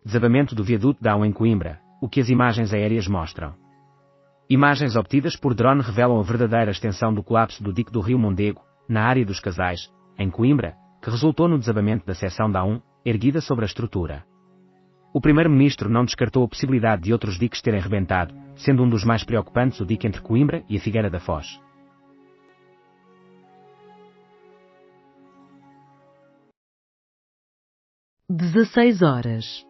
Desabamento do viaduto da A1 em Coimbra, o que as imagens aéreas mostram. Imagens obtidas por drone revelam a verdadeira extensão do colapso do dique do Rio Mondego, na área dos Casais, em Coimbra, que resultou no desabamento da seção da A1, erguida sobre a estrutura. O primeiro-ministro não descartou a possibilidade de outros diques terem rebentado, sendo um dos mais preocupantes o dique entre Coimbra e a Figueira da Foz. Às 16h.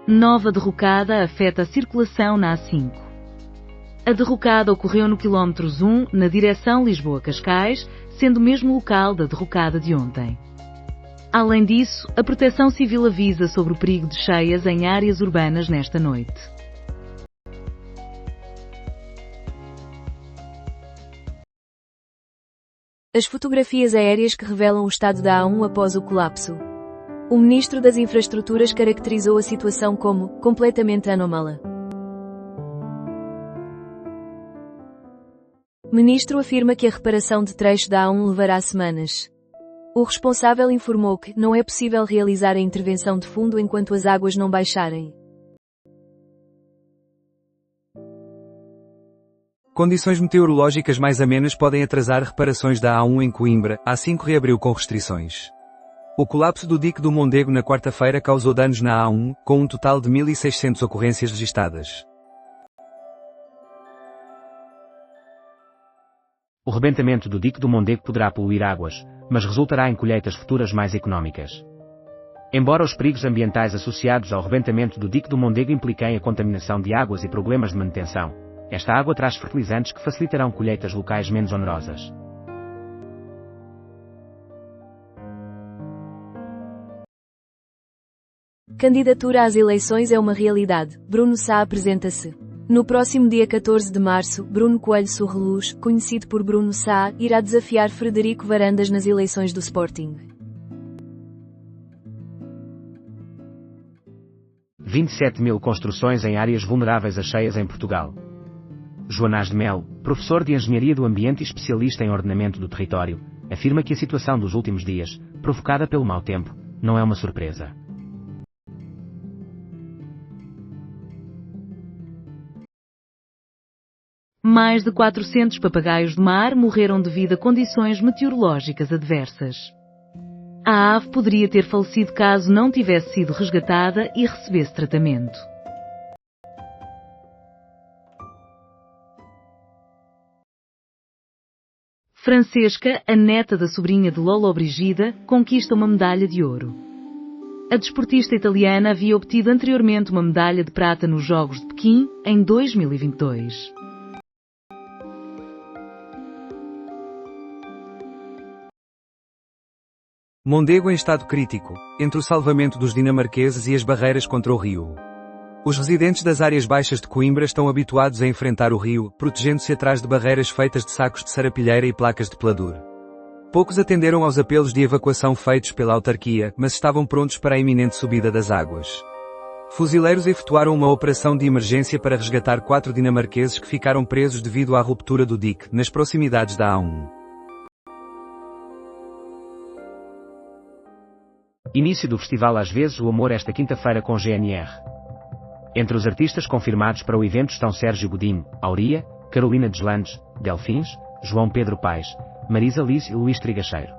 Nova derrocada afeta a circulação na A5. A derrocada ocorreu no quilómetro 1, na direção Lisboa-Cascais, sendo o mesmo local da derrocada de ontem. Além disso, a Proteção Civil avisa sobre o perigo de cheias em áreas urbanas nesta noite. As fotografias aéreas que revelam o estado da A1 após o colapso. O ministro das Infraestruturas caracterizou a situação como completamente anómala. O ministro afirma que a reparação de trecho da A1 levará semanas. O responsável informou que não é possível realizar a intervenção de fundo enquanto as águas não baixarem. Condições meteorológicas mais amenas podem atrasar reparações da A1 em Coimbra, a A5 reabriu com restrições. O colapso do dique do Mondego na quarta-feira causou danos na A1, com um total de 1.600 ocorrências registadas. O rebentamento do dique do Mondego poderá poluir águas, mas resultará em colheitas futuras mais económicas. Embora os perigos ambientais associados ao rebentamento do dique do Mondego impliquem a contaminação de águas e problemas de manutenção, esta água traz fertilizantes que facilitarão colheitas locais menos onerosas. Candidatura às eleições é uma realidade. Bruno Sá apresenta-se. No próximo dia 14 de março, Bruno Coelho Sorreluz, conhecido por Bruno Sá, irá desafiar Frederico Varandas nas eleições do Sporting. 27.000 construções em áreas vulneráveis a cheias em Portugal. Joanás de Melo, professor de Engenharia do Ambiente e especialista em ordenamento do território, afirma que a situação dos últimos dias, provocada pelo mau tempo, não é uma surpresa. Mais de 400 papagaios de mar morreram devido a condições meteorológicas adversas. A ave poderia ter falecido caso não tivesse sido resgatada e recebesse tratamento. Francesca, a neta da sobrinha de Lolo Brigida, conquista uma medalha de ouro. A desportista italiana havia obtido anteriormente uma medalha de prata nos Jogos de Pequim, em 2022. Mondego em estado crítico, entre o salvamento dos dinamarqueses e as barreiras contra o rio. Os residentes das áreas baixas de Coimbra estão habituados a enfrentar o rio, protegendo-se atrás de barreiras feitas de sacos de sarapilheira e placas de pelador. Poucos atenderam aos apelos de evacuação feitos pela autarquia, mas estavam prontos para a iminente subida das águas. Fuzileiros efetuaram uma operação de emergência para resgatar 4 dinamarqueses que ficaram presos devido à ruptura do dique, nas proximidades da A1. Início do festival Às Vezes o Amor esta quinta-feira com GNR. Entre os artistas confirmados para o evento estão Sérgio Godinho, Auria, Carolina Deslandes, Delfins, João Pedro Paes, Marisa Liz e Luís Trigacheiro.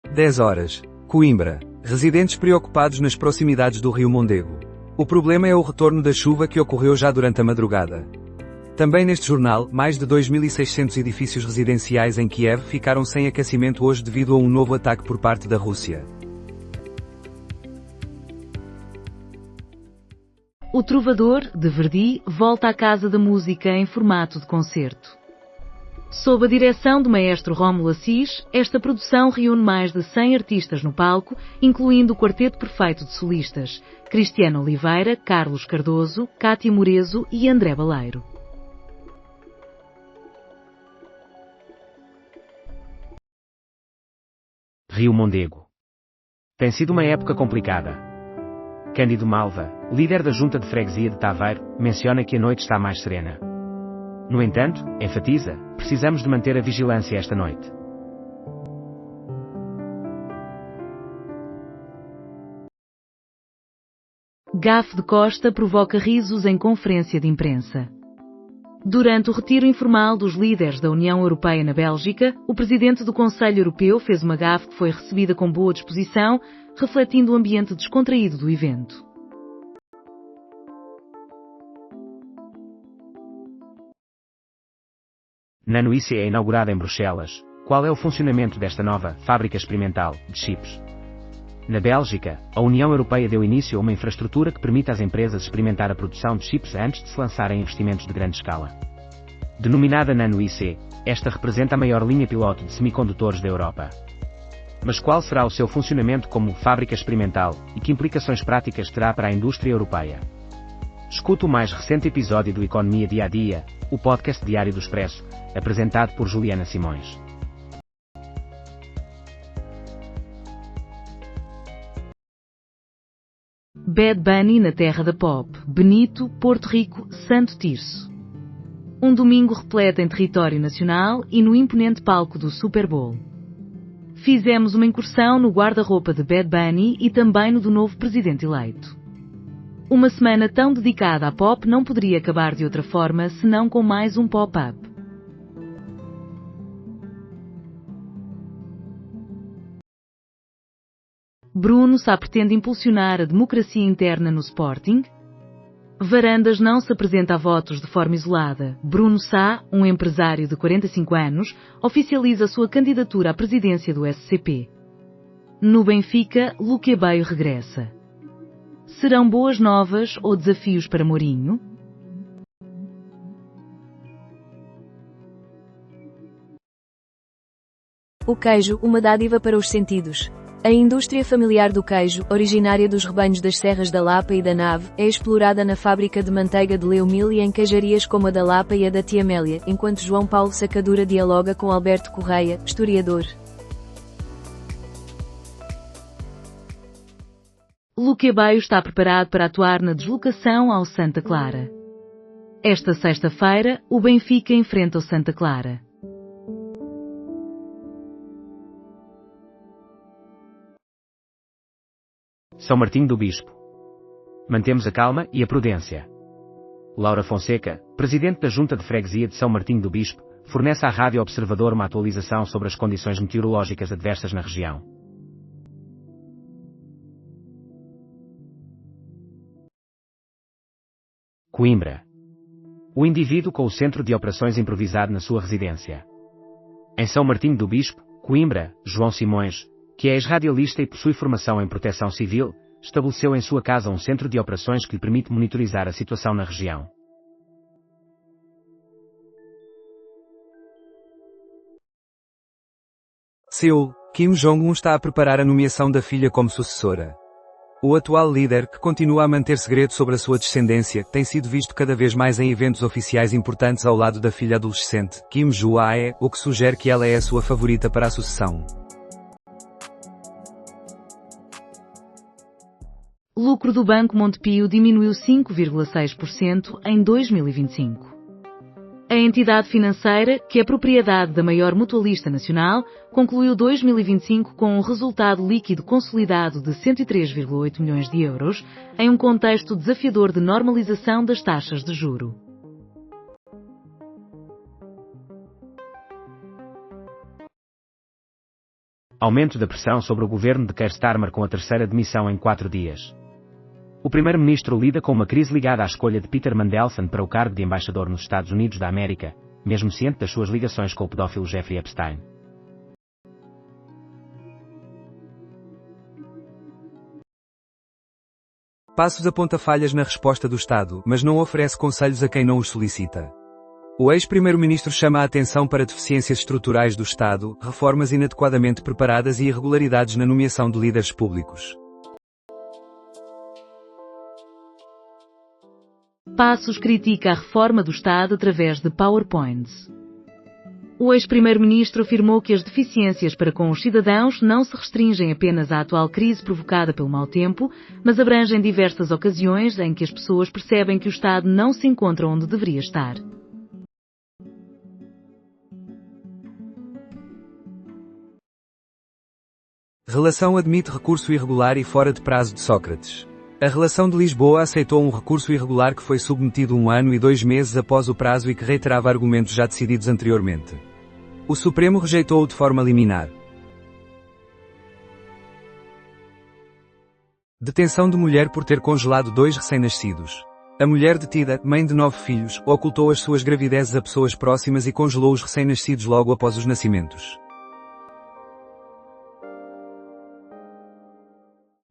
Às 10h. Coimbra. Residentes preocupados nas proximidades do rio Mondego. O problema é o retorno da chuva que ocorreu já durante a madrugada. Também neste jornal, mais de 2.600 edifícios residenciais em Kiev ficaram sem aquecimento hoje devido a um novo ataque por parte da Rússia. O Trovador, de Verdi, volta à Casa da Música em formato de concerto. Sob a direção do maestro Rómulo Assis, esta produção reúne mais de 100 artistas no palco, incluindo o quarteto perfeito de solistas, Cristiano Oliveira, Carlos Cardoso, Cátia Morezo e André Baleiro. Rio Mondego. Tem sido uma época complicada. Cândido Malva, líder da Junta de Freguesia de Taveiro, menciona que a noite está mais serena. No entanto, enfatiza, precisamos de manter a vigilância esta noite. Gafe de Costa provoca risos em conferência de imprensa. Durante o retiro informal dos líderes da União Europeia na Bélgica, o presidente do Conselho Europeu fez uma gafe que foi recebida com boa disposição, refletindo o ambiente descontraído do evento. NanoIC é inaugurada em Bruxelas. Qual é o funcionamento desta nova fábrica experimental de chips? Na Bélgica, a União Europeia deu início a uma infraestrutura que permite às empresas experimentar a produção de chips antes de se lançarem investimentos de grande escala. Denominada NanoIC, esta representa a maior linha piloto de semicondutores da Europa. Mas qual será o seu funcionamento como fábrica experimental e que implicações práticas terá para a indústria europeia? Escuta o mais recente episódio do Economia Dia a Dia, o podcast diário do Expresso, apresentado por Juliana Simões. Bad Bunny na terra da pop, Benito, Porto Rico, Santo Tirso. Um domingo repleto em território nacional e no imponente palco do Super Bowl. Fizemos uma incursão no guarda-roupa de Bad Bunny e também no do novo presidente eleito. Uma semana tão dedicada à pop não poderia acabar de outra forma senão com mais um pop-up. Bruno Sá pretende impulsionar a democracia interna no Sporting. Varandas não se apresenta a votos de forma isolada. Bruno Sá, um empresário de 45 anos, oficializa sua candidatura à presidência do SCP. No Benfica, Luque Baio regressa. Serão boas novas ou desafios para Mourinho? O queijo, uma dádiva para os sentidos. A indústria familiar do queijo, originária dos rebanhos das Serras da Lapa e da Nave, é explorada na fábrica de manteiga de Leomil e em queijarias como a da Lapa e a da Tia Amélia, enquanto João Paulo Sacadura dialoga com Alberto Correia, historiador. Luque Baio está preparado para atuar na deslocação ao Santa Clara. Esta sexta-feira, o Benfica enfrenta o Santa Clara. São Martinho do Bispo. Mantemos a calma e a prudência. Laura Fonseca, presidente da Junta de Freguesia de São Martinho do Bispo, fornece à Rádio Observador uma atualização sobre as condições meteorológicas adversas na região. Coimbra. O indivíduo com o centro de operações improvisado na sua residência. Em São Martinho do Bispo, Coimbra, João Simões, que é ex-radialista e possui formação em proteção civil, estabeleceu em sua casa um centro de operações que lhe permite monitorizar a situação na região. Seul, Kim Jong-un está a preparar a nomeação da filha como sucessora. O atual líder, que continua a manter segredo sobre a sua descendência, tem sido visto cada vez mais em eventos oficiais importantes ao lado da filha adolescente, Kim Joo-ae, o que sugere que ela é a sua favorita para a sucessão. Lucro do Banco Montepio diminuiu 5,6% em 2025. A entidade financeira, que é propriedade da maior mutualista nacional, concluiu 2025 com um resultado líquido consolidado de 103,8 milhões de euros, em um contexto desafiador de normalização das taxas de juro. Aumento da pressão sobre o governo de Keir Starmer com a terceira demissão em 4 dias. O primeiro-ministro lida com uma crise ligada à escolha de Peter Mandelson para o cargo de embaixador nos Estados Unidos da América, mesmo ciente das suas ligações com o pedófilo Jeffrey Epstein. Passos aponta falhas na resposta do Estado, mas não oferece conselhos a quem não os solicita. O ex-primeiro-ministro chama a atenção para deficiências estruturais do Estado, reformas inadequadamente preparadas e irregularidades na nomeação de líderes públicos. Passos critica a reforma do Estado através de PowerPoints. O ex-primeiro-ministro afirmou que as deficiências para com os cidadãos não se restringem apenas à atual crise provocada pelo mau tempo, mas abrangem diversas ocasiões em que as pessoas percebem que o Estado não se encontra onde deveria estar. Relação admite recurso irregular e fora de prazo de Sócrates. A Relação de Lisboa aceitou um recurso irregular que foi submetido 1 ano e 2 meses após o prazo e que reiterava argumentos já decididos anteriormente. O Supremo rejeitou-o de forma liminar. Detenção de mulher por ter congelado 2 recém-nascidos. A mulher detida, mãe de 9 filhos, ocultou as suas gravidezes a pessoas próximas e congelou os recém-nascidos logo após os nascimentos.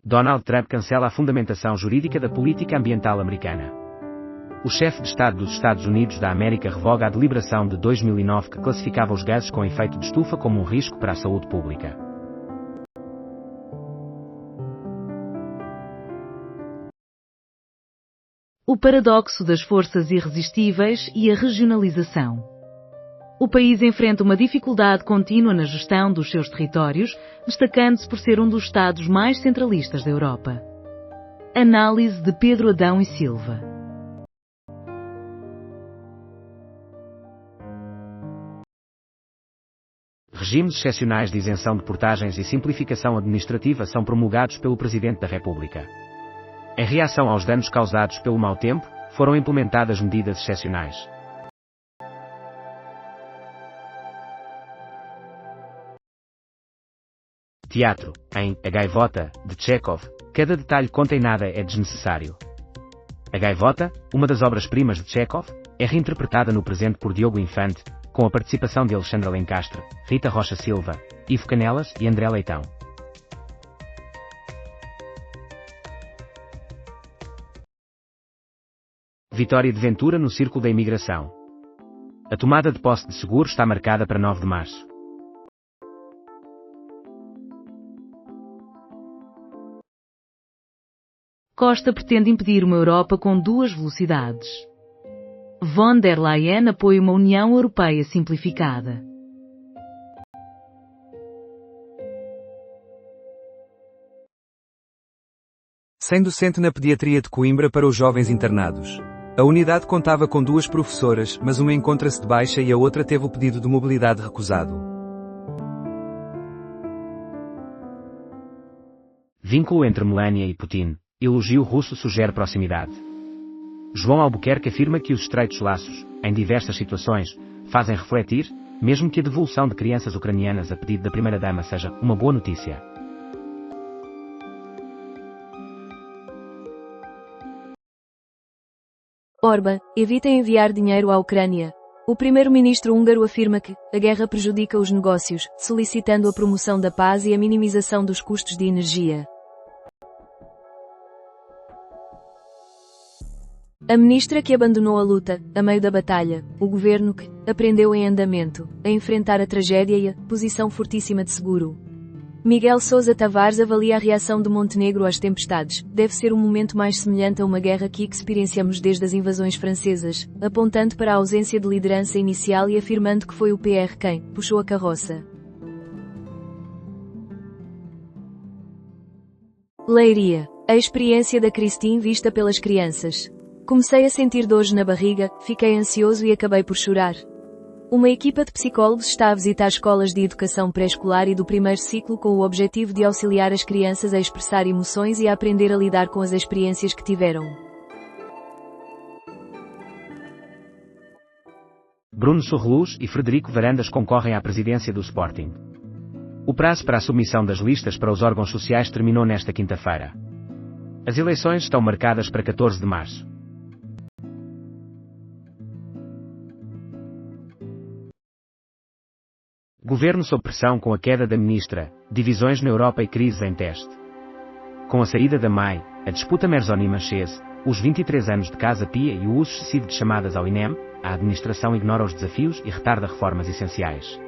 Donald Trump cancela a fundamentação jurídica da política ambiental americana. O chefe de Estado dos Estados Unidos da América revoga a deliberação de 2009 que classificava os gases com efeito de estufa como um risco para a saúde pública. O paradoxo das forças irresistíveis e a regionalização. O país enfrenta uma dificuldade contínua na gestão dos seus territórios, destacando-se por ser um dos Estados mais centralistas da Europa. Análise de Pedro Adão e Silva. Regimes excepcionais de isenção de portagens e simplificação administrativa são promulgados pelo Presidente da República. Em reação aos danos causados pelo mau tempo, foram implementadas medidas excepcionais. Teatro, em A Gaivota, de Chekhov, cada detalhe conta e nada é desnecessário. A Gaivota, uma das obras-primas de Chekhov, é reinterpretada no presente por Diogo Infante, com a participação de Alexandra Lencastre, Rita Rocha Silva, Ivo Canelas e André Leitão. Vitória de Ventura no Círculo da Imigração. A tomada de posse de Seguro está marcada para 9 de março. Costa pretende impedir uma Europa com 2 velocidades. Von der Leyen apoia uma União Europeia simplificada. Sem docente na pediatria de Coimbra para os jovens internados. A unidade contava com 2 professoras, mas uma encontra-se de baixa e a outra teve o pedido de mobilidade recusado. Vínculo entre Melania e Putin. Elogio russo sugere proximidade. João Albuquerque afirma que os estreitos laços, em diversas situações, fazem refletir, mesmo que a devolução de crianças ucranianas a pedido da primeira-dama seja uma boa notícia. Orbán, evita enviar dinheiro à Ucrânia. O primeiro-ministro húngaro afirma que a guerra prejudica os negócios, solicitando a promoção da paz e a minimização dos custos de energia. A ministra que abandonou a luta, a meio da batalha, o governo que aprendeu em andamento, a enfrentar a tragédia e a posição fortíssima de Seguro. Miguel Sousa Tavares avalia a reação de Montenegro às tempestades. Deve ser um momento mais semelhante a uma guerra que experienciamos desde as invasões francesas, apontando para a ausência de liderança inicial e afirmando que foi o PR quem puxou a carroça. Leiria. A experiência da Christine vista pelas crianças. Comecei a sentir dores na barriga, fiquei ansioso e acabei por chorar. Uma equipa de psicólogos está a visitar escolas de educação pré-escolar e do primeiro ciclo com o objetivo de auxiliar as crianças a expressar emoções e a aprender a lidar com as experiências que tiveram. Bruno Sorreluz e Frederico Varandas concorrem à presidência do Sporting. O prazo para a submissão das listas para os órgãos sociais terminou nesta quinta-feira. As eleições estão marcadas para 14 de março. Governo sob pressão com a queda da ministra, divisões na Europa e crises em teste. Com a saída da May, a disputa Merzoni-Manchese, os 23 anos de Casa Pia e o uso excessivo de chamadas ao INEM, a administração ignora os desafios e retarda reformas essenciais.